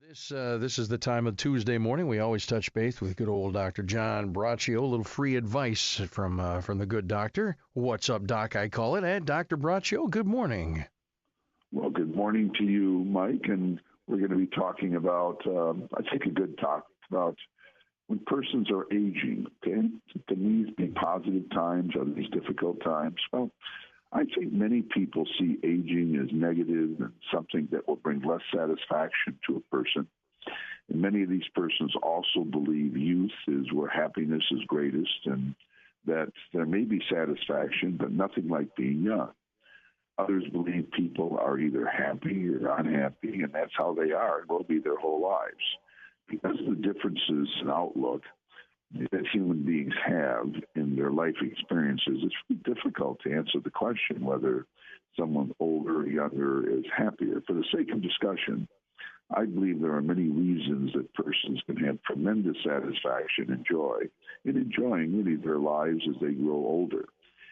This is the time of Tuesday morning. We always touch base with good old Dr. John Braccio. A little free advice from the good doctor. What's up, Doc? I call it. And Dr. Braccio, good morning. Well, good morning to you, Mike. And we're going to be talking about, I think, a good talk about when persons are aging. Okay, can these be positive times? Are these difficult times? Well, I think many people see aging as negative and something that will bring less satisfaction to a person. And many of these persons also believe youth is where happiness is greatest and that there may be satisfaction, but nothing like being young. Others believe people are either happy or unhappy, and that's how they are and will be their whole lives. Because of the differences in outlook that human beings have in their life experiences, it's really difficult to answer the question whether someone older or younger is happier. For the sake of discussion, I believe there are many reasons that persons can have tremendous satisfaction and joy in enjoying really their lives as they grow older.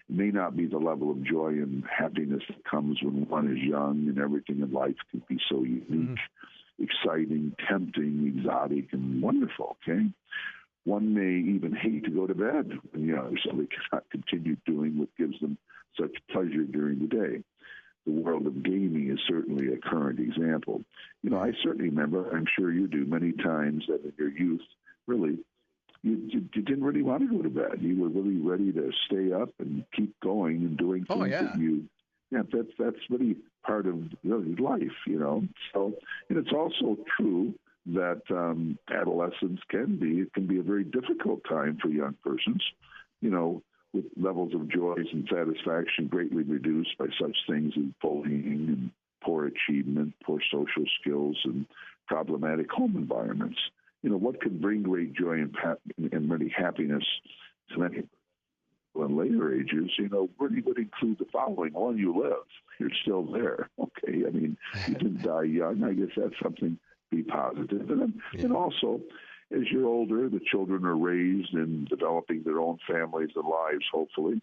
It may not be the level of joy and happiness that comes when one is young and everything in life can be so unique, exciting, tempting, exotic, and wonderful, okay? One may even hate to go to bed when young, so they cannot continue doing what gives them such pleasure during the day. The world of gaming is certainly a current example. I certainly remember, I'm sure you do, many times that in your youth, really, you didn't really want to go to bed. You were really ready to stay up and keep going and doing things that's really part of really life, So, and it's also true that adolescence can be a very difficult time for young persons, with levels of joys and satisfaction greatly reduced by such things as bullying and poor achievement, poor social skills, and problematic home environments. What can bring great joy and really happiness to many people in later ages, really would include the following. One, you live. You're still there. Okay, I mean, you didn't die young. I guess that's something to be positive. And also, as you're older, the children are raised and developing their own families and lives, hopefully,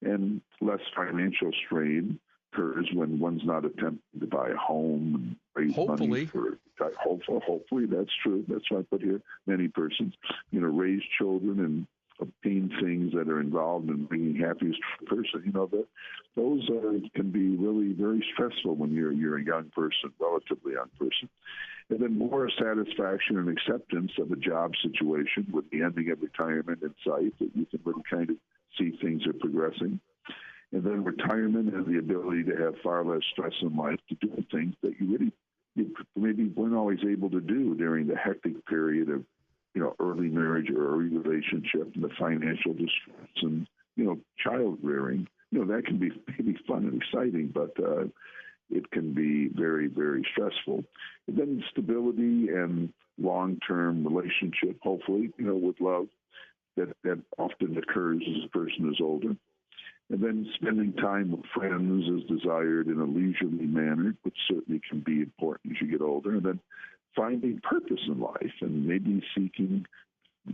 and less financial strain occurs when one's not attempting to buy a home and raise money for. Hopefully, that's true. That's what I put here. Many persons, raise children and obtain things that are involved in bringing happiness to a person. Those can be really very stressful when you're a young person, relatively young person. And then more satisfaction and acceptance of a job situation with the ending of retirement in sight, that you can really kind of see things are progressing. And then retirement and the ability to have far less stress in life to do things that you maybe weren't always able to do during the hectic period of, early marriage or early relationship and the financial distress and, child rearing. That can be maybe fun and exciting, but it can be very, very stressful. And then stability and long-term relationship, hopefully, with love, that often occurs as a person is older. And then spending time with friends is desired in a leisurely manner, which certainly can be important as you get older. And then finding purpose in life and maybe seeking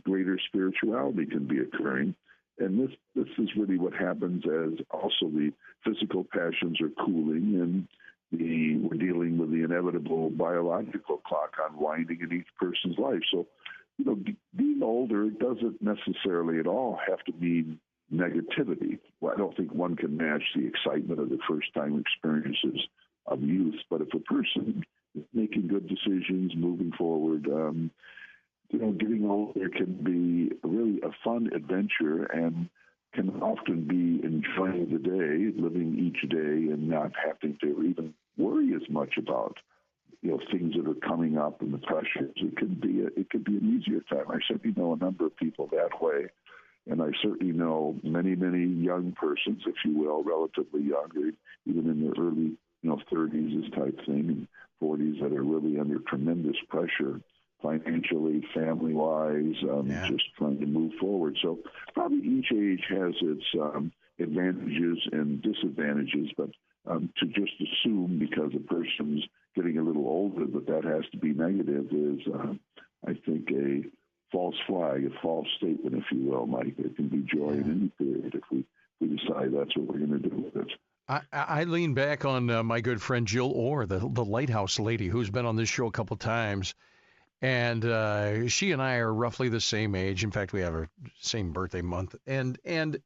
greater spirituality can be occurring. And this is really what happens as also the physical passions are cooling and we're dealing with the inevitable biological clock unwinding in each person's life. So, being older doesn't necessarily at all have to mean negativity. Well, I don't think one can match the excitement of the first-time experiences of youth. But if a person is making good decisions, moving forward, getting older can be really a fun adventure and can often be enjoying the day, living each day, and not having to even worry as much about things that are coming up and the pressures. It could be an easier time. I certainly know a number of people that way, and I certainly know many, many young persons, if you will, relatively younger, even in their early 30s, this type thing, and 40s, that are really under tremendous pressure financially, family-wise, just trying to move forward. So probably each age has its advantages and disadvantages, but to just assume because a person's getting a little older that has to be negative is, I think, a false flag, a false statement, if you will, Mike. There can be joy in any period if we decide that's what we're going to do with it. I lean back on my good friend Jill Orr, the lighthouse lady, who's been on this show a couple times. And she and I are roughly the same age. In fact, we have our same birthday month. And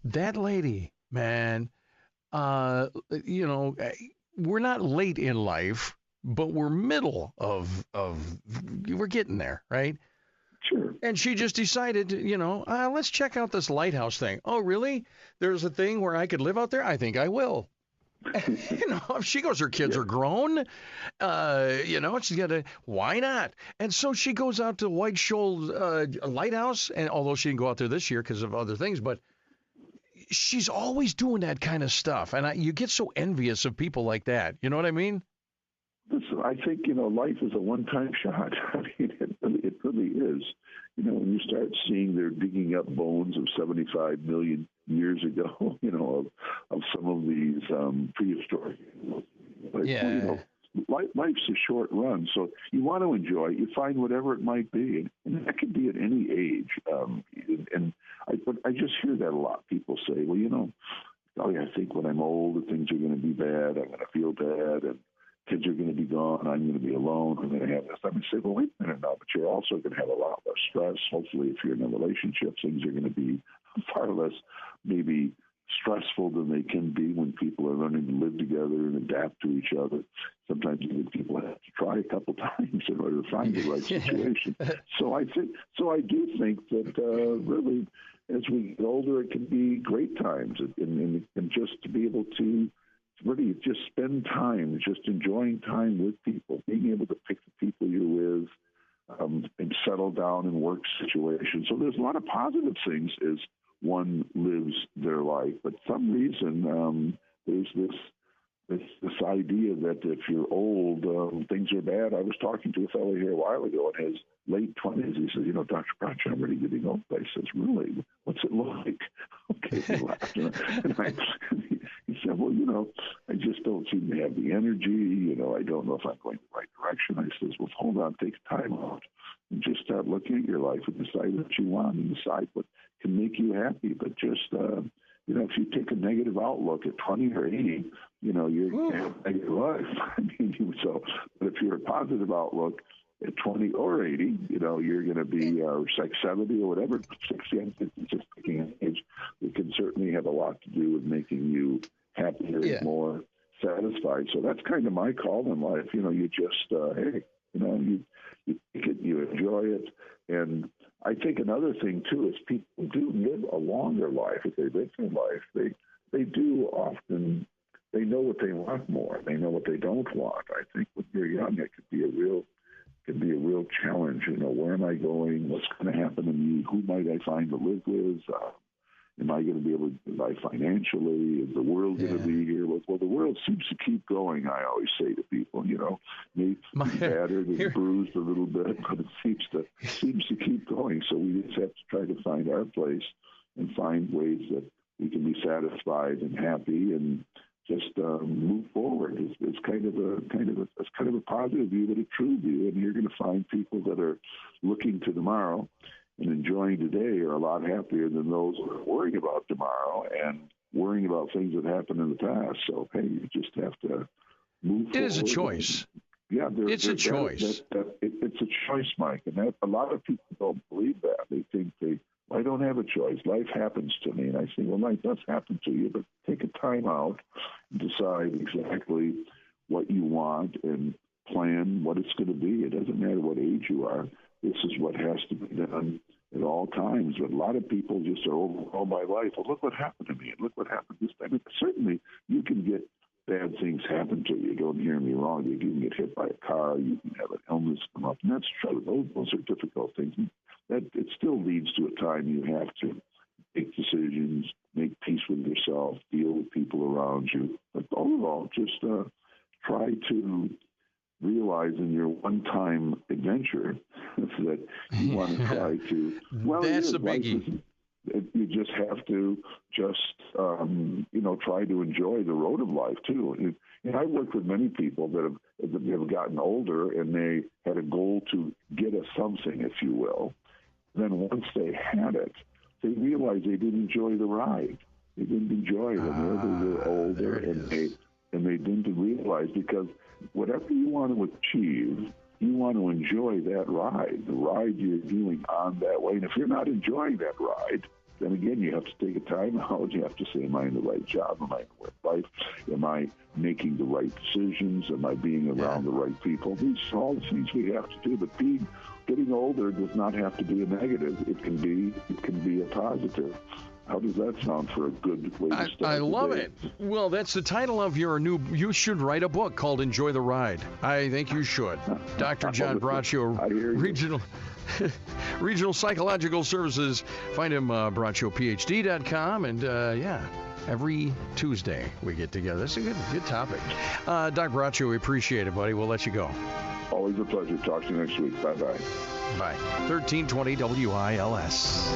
that lady, man, you know, we're not late in life, but we're middle of we're getting there, right? Sure. And she just decided, let's check out this lighthouse thing. Oh, really? There's a thing where I could live out there? I think I will. She goes, her kids are grown. She's got to, why not? And so she goes out to White Shoal Lighthouse, and although she didn't go out there this year because of other things, but she's always doing that kind of stuff. And you get so envious of people like that. You know what I mean? Listen, I think, life is a one-time shot. I mean, it really is. When you start seeing they're digging up bones of 75 million years ago, of some of these prehistoric animals. Life's a short run, so you want to enjoy it. You find whatever it might be, and that could be at any age. And I just hear that a lot. People say, well, I think when I'm old, things are going to be bad. I'm going to feel bad, and kids are going to be gone. I'm going to be alone. I'm going to have this. I mean, say, well, wait a minute now, but you're also going to have a lot less stress. Hopefully, if you're in a relationship, things are going to be far less maybe stressful than they can be when people are learning to live together and adapt to each other. Sometimes even people have to try a couple times in order to find the right situation. So I do think that really, as we get older, it can be great times, and just to be able to really just spend time, just enjoying time with people, being able to pick the people you're with, and settle down in work situations. So there's a lot of positive things as one lives their life, but some reason there's this idea that if you're old, things are bad. I was talking to a fellow here a while ago in his late 20s. He says, Dr. Braccio, I'm really getting old. I says, really? What's it like? Okay, he laughed. He said, well, I just don't seem to have the energy. I don't know if I'm going the right direction. I says, well, hold on, take time out and just start looking at your life and decide what you want and decide what can make you happy. But just, if you take a negative outlook at 20 or 80, you're going to have a negative life. I mean, but if you're a positive outlook at 20 or 80, you're going to be like 70 or whatever, 60, and 50, just picking an age. It can certainly have a lot to do with making you happier and more satisfied. So that's kind of my call in life. You just, hey, you take it, you enjoy it. And I think another thing, too, is people do live a longer life. If they live their life, they do often, they know what they want more. They know what they don't want. I think when you're young, it could be a real challenge. Where am I going? What's going to happen to me? Who might I find to live with? Am I going to be able to survive financially? Is the world going to be here? Well, the world seems to keep going, I always say to people, maybe battered and bruised a little bit, but it seems to keep going. So we just have to try to find our place and find ways that we can be satisfied and happy and just move forward. It's kind of a positive view, but a true view. And you're going to find people that are looking to tomorrow and enjoying today are a lot happier than those who are worrying about tomorrow and worrying about things that happened in the past. So, hey, you just have to move forward. It is a choice. It's a choice. It's a choice, Mike. And a lot of people don't believe that. They think I don't have a choice. Life happens to me. And I say, well, life does happen to you, but take a time out and decide exactly what you want and plan what it's going to be. It doesn't matter what age you are. This is what has to be done at all times. But a lot of people just are overwhelmed by life. Well, look what happened to me, and look what happened this time. Certainly, you can get bad things happen to you. Don't hear me wrong. You can get hit by a car. You can have an illness come up, and that's true. Those are difficult things. That it still leads to a time you have to make decisions, make peace with yourself, deal with people around you. But overall, just try to realize in your one-time adventure that you want to try to. Well, that's a biggie. You just have to try to enjoy the road of life too. And I worked with many people that have gotten older and they had a goal to get a something, if you will. Then once they had it, they realized they didn't enjoy the ride. They didn't enjoy it when they were older, and they didn't realize, because whatever you want to achieve, You want to enjoy that ride, the ride you're doing on that way. And if you're not enjoying that ride, then again, you have to take a time out. You have to say, am I in the right job? Am I in the right life? Am I making the right decisions? Am I being around the right people? These are all the things we have to do. But getting older does not have to be a negative. It can be a positive. How does that sound for a good way to start? I love it. Well, that's the title of your you should write a book called Enjoy the Ride. I think you should. Dr. John Braccio, Regional Psychological Services. Find him, BraccioPhD.com. And, every Tuesday we get together. That's a good topic. Dr. Braccio, we appreciate it, buddy. We'll let you go. Always a pleasure. Talk to you next week. Bye-bye. Bye. 1320 WILS.